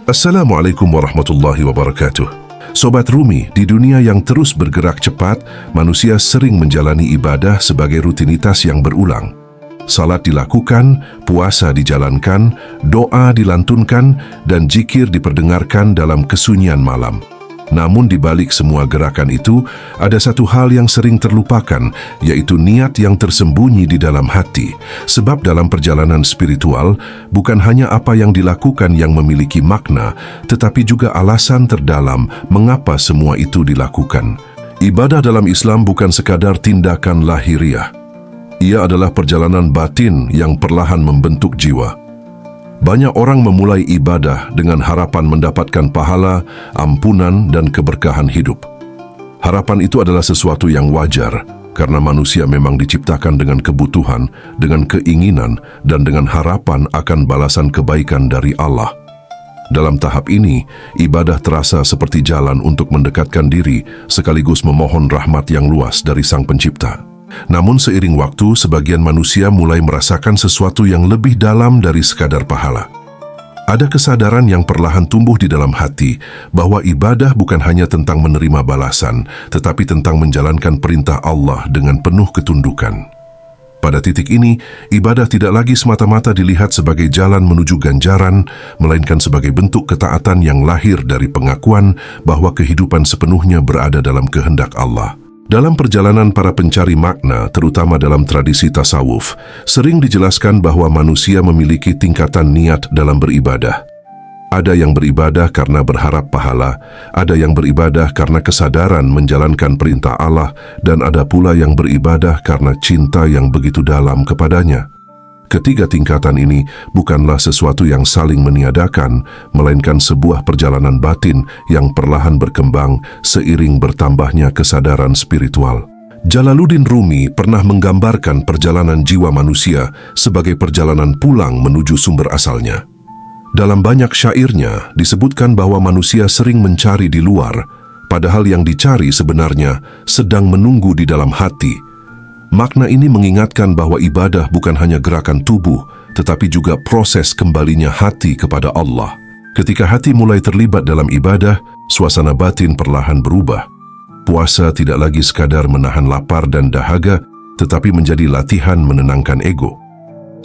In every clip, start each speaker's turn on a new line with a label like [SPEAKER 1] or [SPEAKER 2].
[SPEAKER 1] Assalamualaikum warahmatullahi wabarakatuh. Sobat Rumi, di dunia yang terus bergerak cepat, manusia sering menjalani ibadah sebagai rutinitas yang berulang. Salat dilakukan, puasa dijalankan, doa dilantunkan, dan zikir diperdengarkan dalam kesunyian malam. Namun di balik semua gerakan itu, ada satu hal yang sering terlupakan, yaitu niat yang tersembunyi di dalam hati. Sebab dalam perjalanan spiritual, bukan hanya apa yang dilakukan yang memiliki makna, tetapi juga alasan terdalam mengapa semua itu dilakukan. Ibadah dalam Islam bukan sekadar tindakan lahiriah. Ia adalah perjalanan batin yang perlahan membentuk jiwa. Banyak orang memulai ibadah dengan harapan mendapatkan pahala, ampunan, dan keberkahan hidup. Harapan itu adalah sesuatu yang wajar, karena manusia memang diciptakan dengan kebutuhan, dengan keinginan, dan dengan harapan akan balasan kebaikan dari Allah. Dalam tahap ini, ibadah terasa seperti jalan untuk mendekatkan diri, sekaligus memohon rahmat yang luas dari Sang Pencipta. Namun seiring waktu, sebagian manusia mulai merasakan sesuatu yang lebih dalam dari sekadar pahala. Ada kesadaran yang perlahan tumbuh di dalam hati bahwa ibadah bukan hanya tentang menerima balasan, tetapi tentang menjalankan perintah Allah dengan penuh ketundukan. Pada titik ini, ibadah tidak lagi semata-mata dilihat sebagai jalan menuju ganjaran, melainkan sebagai bentuk ketaatan yang lahir dari pengakuan bahwa kehidupan sepenuhnya berada dalam kehendak Allah. Dalam perjalanan para pencari makna, terutama dalam tradisi tasawuf, sering dijelaskan bahwa manusia memiliki tingkatan niat dalam beribadah. Ada yang beribadah karena berharap pahala, ada yang beribadah karena kesadaran menjalankan perintah Allah, dan ada pula yang beribadah karena cinta yang begitu dalam kepadanya. Ketiga tingkatan ini bukanlah sesuatu yang saling meniadakan, melainkan sebuah perjalanan batin yang perlahan berkembang seiring bertambahnya kesadaran spiritual. Jalaluddin Rumi pernah menggambarkan perjalanan jiwa manusia sebagai perjalanan pulang menuju sumber asalnya. Dalam banyak syairnya disebutkan bahwa manusia sering mencari di luar, padahal yang dicari sebenarnya sedang menunggu di dalam hati. Makna ini mengingatkan bahwa ibadah bukan hanya gerakan tubuh, tetapi juga proses kembalinya hati kepada Allah. Ketika hati mulai terlibat dalam ibadah, suasana batin perlahan berubah. Puasa tidak lagi sekadar menahan lapar dan dahaga, tetapi menjadi latihan menenangkan ego.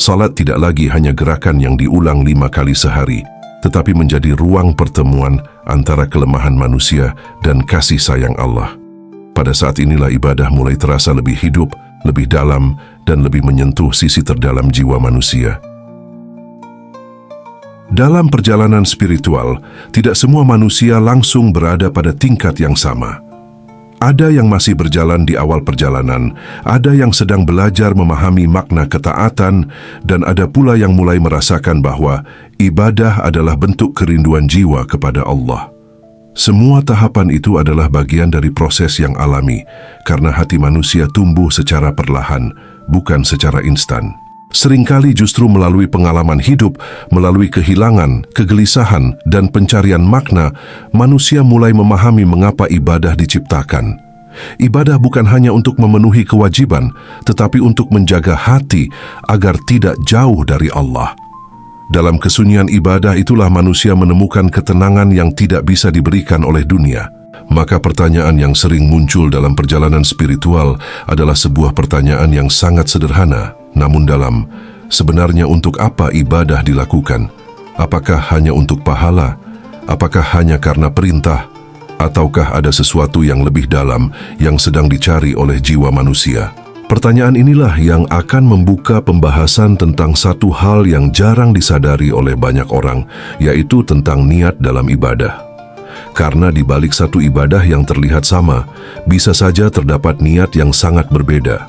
[SPEAKER 1] Salat tidak lagi hanya gerakan yang diulang 5 kali sehari, tetapi menjadi ruang pertemuan antara kelemahan manusia dan kasih sayang Allah. Pada saat inilah ibadah mulai terasa lebih hidup, lebih dalam, dan lebih menyentuh sisi terdalam jiwa manusia. Dalam perjalanan spiritual, tidak semua manusia langsung berada pada tingkat yang sama. Ada yang masih berjalan di awal perjalanan, ada yang sedang belajar memahami makna ketaatan, dan ada pula yang mulai merasakan bahwa ibadah adalah bentuk kerinduan jiwa kepada Allah. Semua tahapan itu adalah bagian dari proses yang alami, karena hati manusia tumbuh secara perlahan, bukan secara instan. Seringkali justru melalui pengalaman hidup, melalui kehilangan, kegelisahan, dan pencarian makna, manusia mulai memahami mengapa ibadah diciptakan. Ibadah bukan hanya untuk memenuhi kewajiban, tetapi untuk menjaga hati agar tidak jauh dari Allah. Dalam kesunyian ibadah itulah manusia menemukan ketenangan yang tidak bisa diberikan oleh dunia. Maka pertanyaan yang sering muncul dalam perjalanan spiritual adalah sebuah pertanyaan yang sangat sederhana, namun dalam. Sebenarnya untuk apa ibadah dilakukan? Apakah hanya untuk pahala? Apakah hanya karena perintah? Ataukah ada sesuatu yang lebih dalam yang sedang dicari oleh jiwa manusia? Pertanyaan inilah yang akan membuka pembahasan tentang satu hal yang jarang disadari oleh banyak orang, yaitu tentang niat dalam ibadah. Karena di balik satu ibadah yang terlihat sama, bisa saja terdapat niat yang sangat berbeda.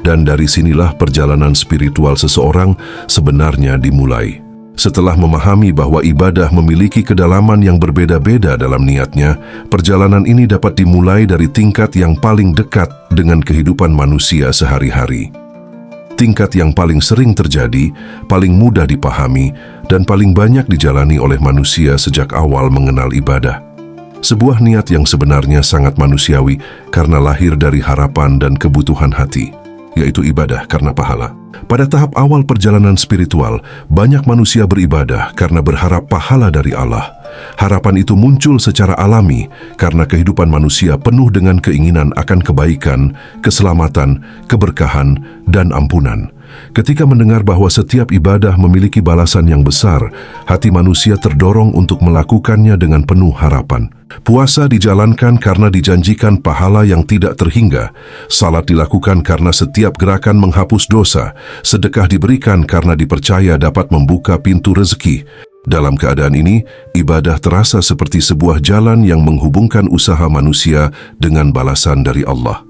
[SPEAKER 1] Dan dari sinilah perjalanan spiritual seseorang sebenarnya dimulai. Setelah memahami bahwa ibadah memiliki kedalaman yang berbeda-beda dalam niatnya, perjalanan ini dapat dimulai dari tingkat yang paling dekat dengan kehidupan manusia sehari-hari. Tingkat yang paling sering terjadi, paling mudah dipahami, dan paling banyak dijalani oleh manusia sejak awal mengenal ibadah. Sebuah niat yang sebenarnya sangat manusiawi karena lahir dari harapan dan kebutuhan hati. yaitu ibadah karena pahala. Pada tahap awal perjalanan spiritual, banyak manusia beribadah karena berharap pahala dari Allah. Harapan itu muncul secara alami karena kehidupan manusia penuh dengan keinginan akan kebaikan, keselamatan, keberkahan, dan ampunan. Ketika mendengar bahwa setiap ibadah memiliki balasan yang besar, hati manusia terdorong untuk melakukannya dengan penuh harapan. Puasa dijalankan karena dijanjikan pahala yang tidak terhingga. Salat dilakukan karena setiap gerakan menghapus dosa. Sedekah diberikan karena dipercaya dapat membuka pintu rezeki. Dalam keadaan ini, ibadah terasa seperti sebuah jalan yang menghubungkan usaha manusia dengan balasan dari Allah.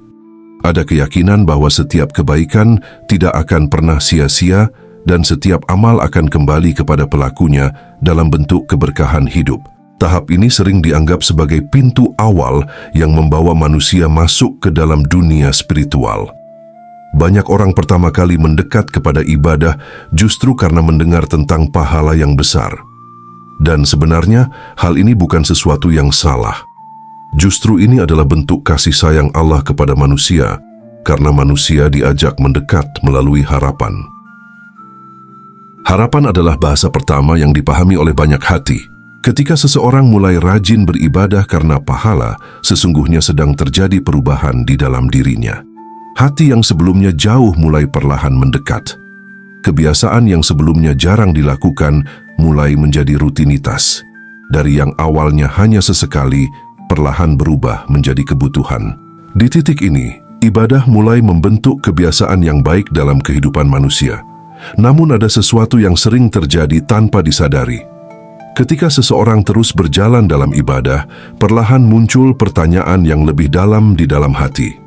[SPEAKER 1] Ada keyakinan bahwa setiap kebaikan tidak akan pernah sia-sia dan setiap amal akan kembali kepada pelakunya dalam bentuk keberkahan hidup. Tahap ini sering dianggap sebagai pintu awal yang membawa manusia masuk ke dalam dunia spiritual. Banyak orang pertama kali mendekat kepada ibadah justru karena mendengar tentang pahala yang besar. Dan sebenarnya, hal ini bukan sesuatu yang salah. Justru ini adalah bentuk kasih sayang Allah kepada manusia, karena manusia diajak mendekat melalui harapan. Harapan adalah bahasa pertama yang dipahami oleh banyak hati. Ketika seseorang mulai rajin beribadah karena pahala, sesungguhnya sedang terjadi perubahan di dalam dirinya. Hati yang sebelumnya jauh mulai perlahan mendekat. Kebiasaan yang sebelumnya jarang dilakukan mulai menjadi rutinitas. Dari yang awalnya hanya sesekali, perlahan berubah menjadi kebutuhan. Di titik ini, ibadah mulai membentuk kebiasaan yang baik dalam kehidupan manusia. Namun ada sesuatu yang sering terjadi tanpa disadari. Ketika seseorang terus berjalan dalam ibadah, perlahan muncul pertanyaan yang lebih dalam di dalam hati.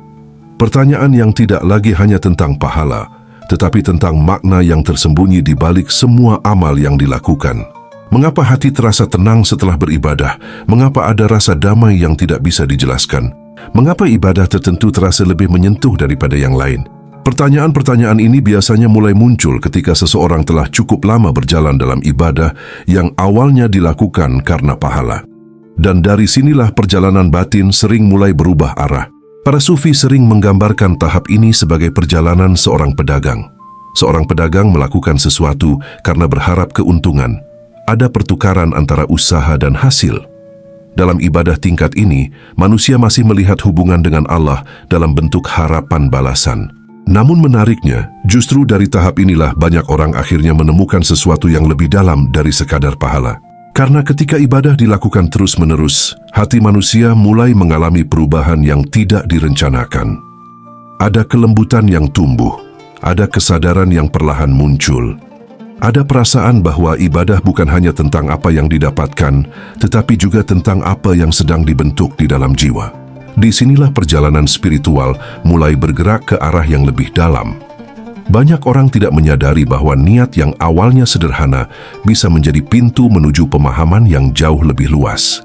[SPEAKER 1] Pertanyaan yang tidak lagi hanya tentang pahala, tetapi tentang makna yang tersembunyi di balik semua amal yang dilakukan. Mengapa hati terasa tenang setelah beribadah? Mengapa ada rasa damai yang tidak bisa dijelaskan? Mengapa ibadah tertentu terasa lebih menyentuh daripada yang lain? Pertanyaan-pertanyaan ini biasanya mulai muncul ketika seseorang telah cukup lama berjalan dalam ibadah yang awalnya dilakukan karena pahala. Dan dari sinilah perjalanan batin sering mulai berubah arah. Para sufi sering menggambarkan tahap ini sebagai perjalanan seorang pedagang. Seorang pedagang melakukan sesuatu karena berharap keuntungan. Ada pertukaran antara usaha dan hasil. Dalam ibadah tingkat ini, manusia masih melihat hubungan dengan Allah dalam bentuk harapan balasan. Namun menariknya, justru dari tahap inilah banyak orang akhirnya menemukan sesuatu yang lebih dalam dari sekadar pahala. Karena ketika ibadah dilakukan terus-menerus, hati manusia mulai mengalami perubahan yang tidak direncanakan. Ada kelembutan yang tumbuh, ada kesadaran yang perlahan muncul. Ada perasaan bahwa ibadah bukan hanya tentang apa yang didapatkan, tetapi juga tentang apa yang sedang dibentuk di dalam jiwa. Disinilah perjalanan spiritual mulai bergerak ke arah yang lebih dalam. Banyak orang tidak menyadari bahwa niat yang awalnya sederhana bisa menjadi pintu menuju pemahaman yang jauh lebih luas.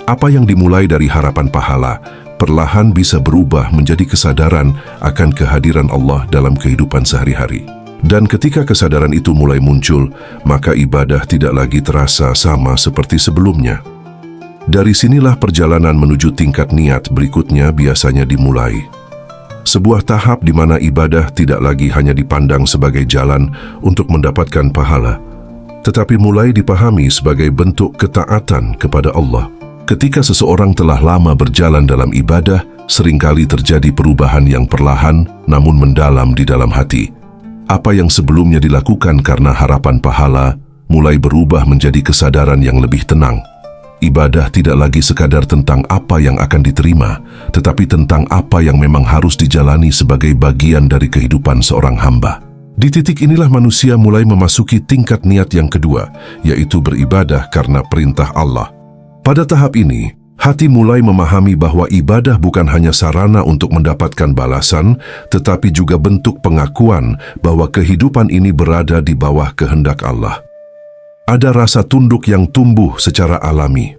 [SPEAKER 1] Apa yang dimulai dari harapan pahala, perlahan bisa berubah menjadi kesadaran akan kehadiran Allah dalam kehidupan sehari-hari. Dan ketika kesadaran itu mulai muncul, maka ibadah tidak lagi terasa sama seperti sebelumnya. Dari sinilah perjalanan menuju tingkat niat berikutnya biasanya dimulai. Sebuah tahap di mana ibadah tidak lagi hanya dipandang sebagai jalan untuk mendapatkan pahala, tetapi mulai dipahami sebagai bentuk ketaatan kepada Allah. Ketika seseorang telah lama berjalan dalam ibadah, seringkali terjadi perubahan yang perlahan namun mendalam di dalam hati. Apa yang sebelumnya dilakukan karena harapan pahala, mulai berubah menjadi kesadaran yang lebih tenang. Ibadah tidak lagi sekadar tentang apa yang akan diterima, tetapi tentang apa yang memang harus dijalani sebagai bagian dari kehidupan seorang hamba. Di titik inilah manusia mulai memasuki tingkat niat yang kedua, yaitu beribadah karena perintah Allah. Pada tahap ini, hati mulai memahami bahwa ibadah bukan hanya sarana untuk mendapatkan balasan, tetapi juga bentuk pengakuan bahwa kehidupan ini berada di bawah kehendak Allah. Ada rasa tunduk yang tumbuh secara alami.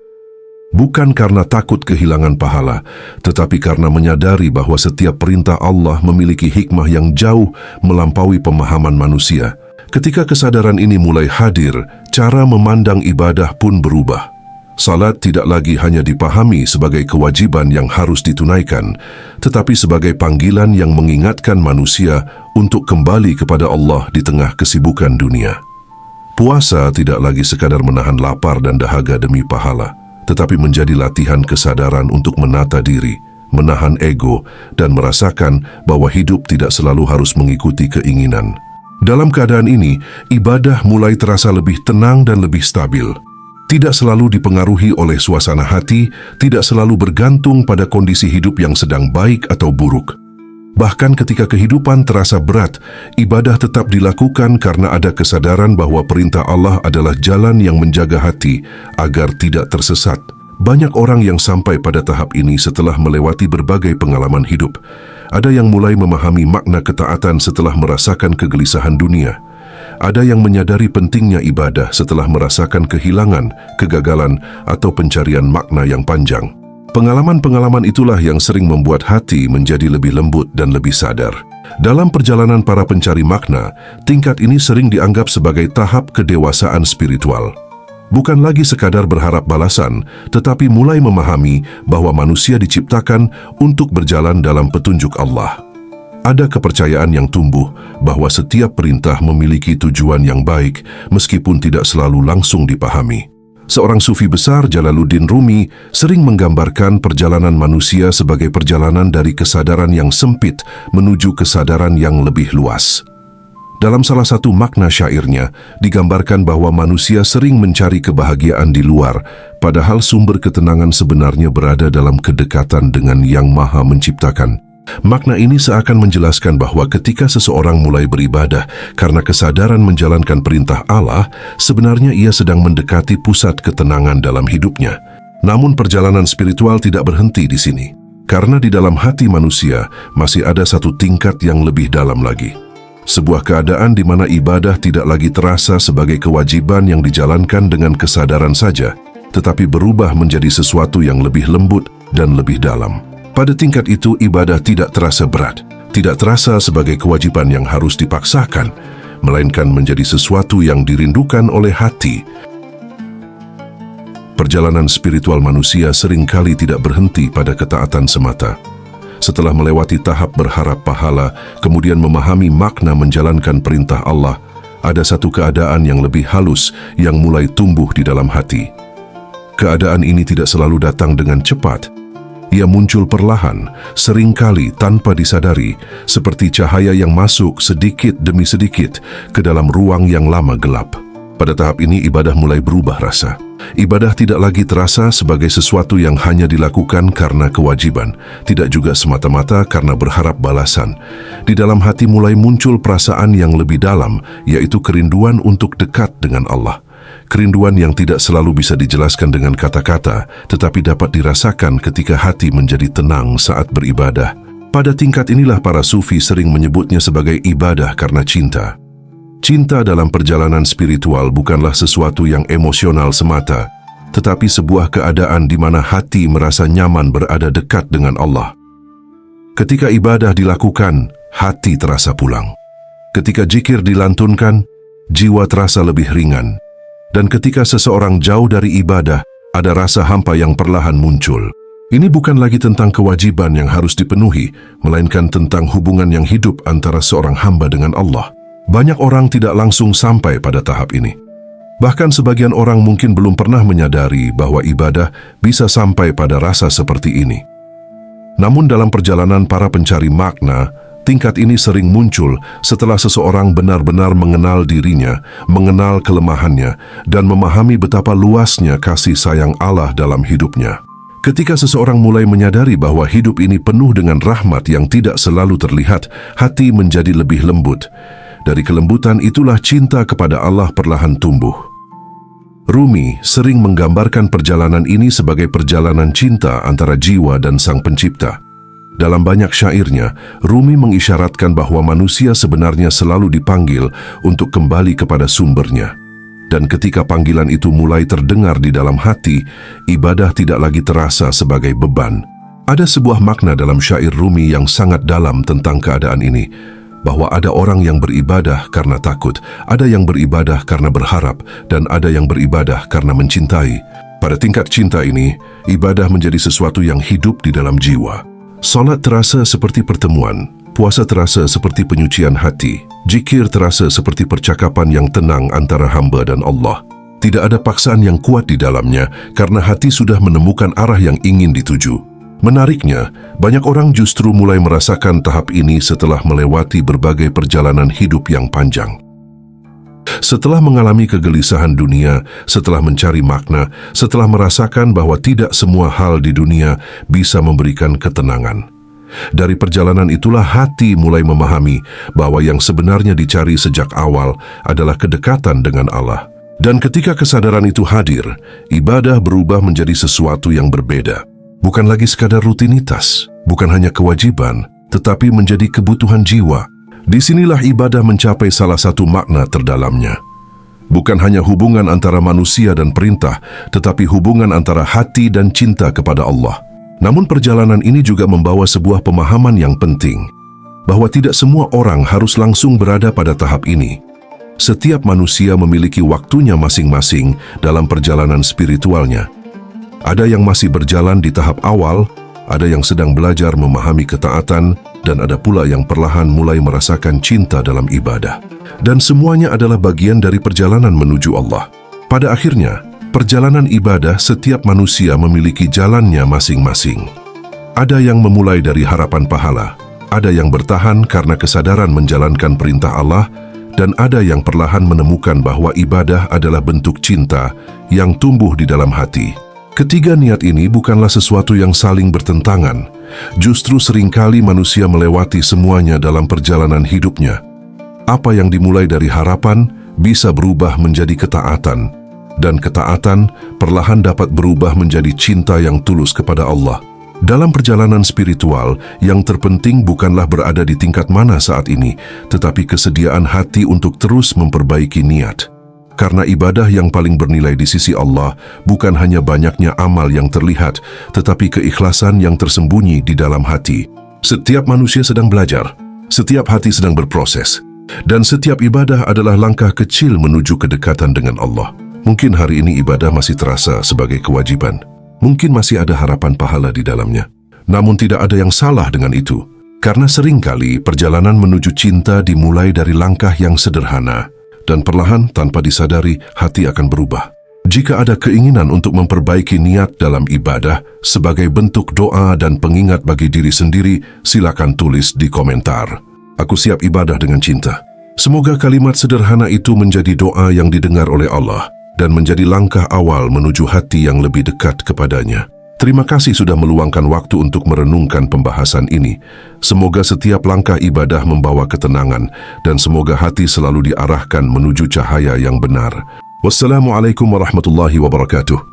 [SPEAKER 1] Bukan karena takut kehilangan pahala, tetapi karena menyadari bahwa setiap perintah Allah memiliki hikmah yang jauh melampaui pemahaman manusia. Ketika kesadaran ini mulai hadir, cara memandang ibadah pun berubah. Salat tidak lagi hanya dipahami sebagai kewajiban yang harus ditunaikan, tetapi sebagai panggilan yang mengingatkan manusia untuk kembali kepada Allah di tengah kesibukan dunia. Puasa tidak lagi sekadar menahan lapar dan dahaga demi pahala, tetapi menjadi latihan kesadaran untuk menata diri, menahan ego, dan merasakan bahwa hidup tidak selalu harus mengikuti keinginan. Dalam keadaan ini, ibadah mulai terasa lebih tenang dan lebih stabil. Tidak selalu dipengaruhi oleh suasana hati, tidak selalu bergantung pada kondisi hidup yang sedang baik atau buruk. Bahkan ketika kehidupan terasa berat, ibadah tetap dilakukan karena ada kesadaran bahwa perintah Allah adalah jalan yang menjaga hati agar tidak tersesat. Banyak orang yang sampai pada tahap ini setelah melewati berbagai pengalaman hidup. Ada yang mulai memahami makna ketaatan setelah merasakan kegelisahan dunia. Ada yang menyadari pentingnya ibadah setelah merasakan kehilangan, kegagalan, atau pencarian makna yang panjang. Pengalaman-pengalaman itulah yang sering membuat hati menjadi lebih lembut dan lebih sadar. Dalam perjalanan para pencari makna, tingkat ini sering dianggap sebagai tahap kedewasaan spiritual. Bukan lagi sekadar berharap balasan, tetapi mulai memahami bahwa manusia diciptakan untuk berjalan dalam petunjuk Allah. Ada kepercayaan yang tumbuh bahwa setiap perintah memiliki tujuan yang baik meskipun tidak selalu langsung dipahami. Seorang sufi besar, Jalaluddin Rumi, sering menggambarkan perjalanan manusia sebagai perjalanan dari kesadaran yang sempit menuju kesadaran yang lebih luas. Dalam salah satu makna syairnya, digambarkan bahwa manusia sering mencari kebahagiaan di luar, padahal sumber ketenangan sebenarnya berada dalam kedekatan dengan Yang Maha Menciptakan. Makna ini seakan menjelaskan bahwa ketika seseorang mulai beribadah karena kesadaran menjalankan perintah Allah, sebenarnya ia sedang mendekati pusat ketenangan dalam hidupnya. Namun perjalanan spiritual tidak berhenti di sini, karena di dalam hati manusia masih ada satu tingkat yang lebih dalam lagi. Sebuah keadaan di mana ibadah tidak lagi terasa sebagai kewajiban yang dijalankan dengan kesadaran saja, tetapi berubah menjadi sesuatu yang lebih lembut dan lebih dalam. Pada tingkat itu, ibadah tidak terasa berat, tidak terasa sebagai kewajiban yang harus dipaksakan, melainkan menjadi sesuatu yang dirindukan oleh hati. Perjalanan spiritual manusia seringkali tidak berhenti pada ketaatan semata. Setelah melewati tahap berharap pahala, kemudian memahami makna menjalankan perintah Allah, ada satu keadaan yang lebih halus yang mulai tumbuh di dalam hati. Keadaan ini tidak selalu datang dengan cepat. Ia muncul perlahan, seringkali tanpa disadari, seperti cahaya yang masuk sedikit demi sedikit ke dalam ruang yang lama gelap. Pada tahap ini, ibadah mulai berubah rasa. Ibadah tidak lagi terasa sebagai sesuatu yang hanya dilakukan karena kewajiban, tidak juga semata-mata karena berharap balasan. Di dalam hati mulai muncul perasaan yang lebih dalam, yaitu kerinduan untuk dekat dengan Allah. Kerinduan yang tidak selalu bisa dijelaskan dengan kata-kata, tetapi dapat dirasakan ketika hati menjadi tenang saat beribadah. Pada tingkat inilah para sufi sering menyebutnya sebagai ibadah karena cinta. Cinta dalam perjalanan spiritual bukanlah sesuatu yang emosional semata, tetapi sebuah keadaan di mana hati merasa nyaman berada dekat dengan Allah. Ketika ibadah dilakukan, hati terasa pulang. Ketika zikir dilantunkan, jiwa terasa lebih ringan. Dan ketika seseorang jauh dari ibadah, ada rasa hampa yang perlahan muncul. Ini bukan lagi tentang kewajiban yang harus dipenuhi, melainkan tentang hubungan yang hidup antara seorang hamba dengan Allah. Banyak orang tidak langsung sampai pada tahap ini. Bahkan sebagian orang mungkin belum pernah menyadari bahwa ibadah bisa sampai pada rasa seperti ini. Namun dalam perjalanan para pencari makna, tingkat ini sering muncul setelah seseorang benar-benar mengenal dirinya, mengenal kelemahannya, dan memahami betapa luasnya kasih sayang Allah dalam hidupnya. Ketika seseorang mulai menyadari bahwa hidup ini penuh dengan rahmat yang tidak selalu terlihat, hati menjadi lebih lembut. Dari kelembutan itulah cinta kepada Allah perlahan tumbuh. Rumi sering menggambarkan perjalanan ini sebagai perjalanan cinta antara jiwa dan Sang Pencipta. Dalam banyak syairnya, Rumi mengisyaratkan bahwa manusia sebenarnya selalu dipanggil untuk kembali kepada sumbernya. Dan ketika panggilan itu mulai terdengar di dalam hati, ibadah tidak lagi terasa sebagai beban. Ada sebuah makna dalam syair Rumi yang sangat dalam tentang keadaan ini, bahwa ada orang yang beribadah karena takut, ada yang beribadah karena berharap, dan ada yang beribadah karena mencintai. Pada tingkat cinta ini, ibadah menjadi sesuatu yang hidup di dalam jiwa. Salat terasa seperti pertemuan, puasa terasa seperti penyucian hati, zikir terasa seperti percakapan yang tenang antara hamba dan Allah. Tidak ada paksaan yang kuat di dalamnya karena hati sudah menemukan arah yang ingin dituju. Menariknya, banyak orang justru mulai merasakan tahap ini setelah melewati berbagai perjalanan hidup yang panjang. Setelah mengalami kegelisahan dunia, setelah mencari makna, setelah merasakan bahwa tidak semua hal di dunia bisa memberikan ketenangan. Dari perjalanan itulah hati mulai memahami bahwa yang sebenarnya dicari sejak awal adalah kedekatan dengan Allah. Dan ketika kesadaran itu hadir, ibadah berubah menjadi sesuatu yang berbeda. Bukan lagi sekadar rutinitas, bukan hanya kewajiban, tetapi menjadi kebutuhan jiwa. Disinilah ibadah mencapai salah satu makna terdalamnya. Bukan hanya hubungan antara manusia dan perintah, tetapi hubungan antara hati dan cinta kepada Allah. Namun perjalanan ini juga membawa sebuah pemahaman yang penting, bahwa tidak semua orang harus langsung berada pada tahap ini. Setiap manusia memiliki waktunya masing-masing dalam perjalanan spiritualnya. Ada yang masih berjalan di tahap awal, ada yang sedang belajar memahami ketaatan, dan ada pula yang perlahan mulai merasakan cinta dalam ibadah. Dan semuanya adalah bagian dari perjalanan menuju Allah. Pada akhirnya, perjalanan ibadah setiap manusia memiliki jalannya masing-masing. Ada yang memulai dari harapan pahala, ada yang bertahan karena kesadaran menjalankan perintah Allah, dan ada yang perlahan menemukan bahwa ibadah adalah bentuk cinta yang tumbuh di dalam hati. Ketiga niat ini bukanlah sesuatu yang saling bertentangan. Justru seringkali manusia melewati semuanya dalam perjalanan hidupnya. Apa yang dimulai dari harapan bisa berubah menjadi ketaatan, dan ketaatan perlahan dapat berubah menjadi cinta yang tulus kepada Allah. Dalam perjalanan spiritual, yang terpenting bukanlah berada di tingkat mana saat ini, tetapi kesediaan hati untuk terus memperbaiki niat. Karena ibadah yang paling bernilai di sisi Allah bukan hanya banyaknya amal yang terlihat, tetapi keikhlasan yang tersembunyi di dalam hati. Setiap manusia sedang belajar, setiap hati sedang berproses, dan setiap ibadah adalah langkah kecil menuju kedekatan dengan Allah. Mungkin hari ini ibadah masih terasa sebagai kewajiban, mungkin masih ada harapan pahala di dalamnya. Namun tidak ada yang salah dengan itu, karena seringkali perjalanan menuju cinta dimulai dari langkah yang sederhana, dan perlahan tanpa disadari hati akan berubah. Jika ada keinginan untuk memperbaiki niat dalam ibadah sebagai bentuk doa dan pengingat bagi diri sendiri, silakan tulis di komentar. Aku siap ibadah dengan cinta. Semoga kalimat sederhana itu menjadi doa yang didengar oleh Allah dan menjadi langkah awal menuju hati yang lebih dekat kepadanya. Terima kasih sudah meluangkan waktu untuk merenungkan pembahasan ini. Semoga setiap langkah ibadah membawa ketenangan dan semoga hati selalu diarahkan menuju cahaya yang benar. Wassalamualaikum warahmatullahi wabarakatuh.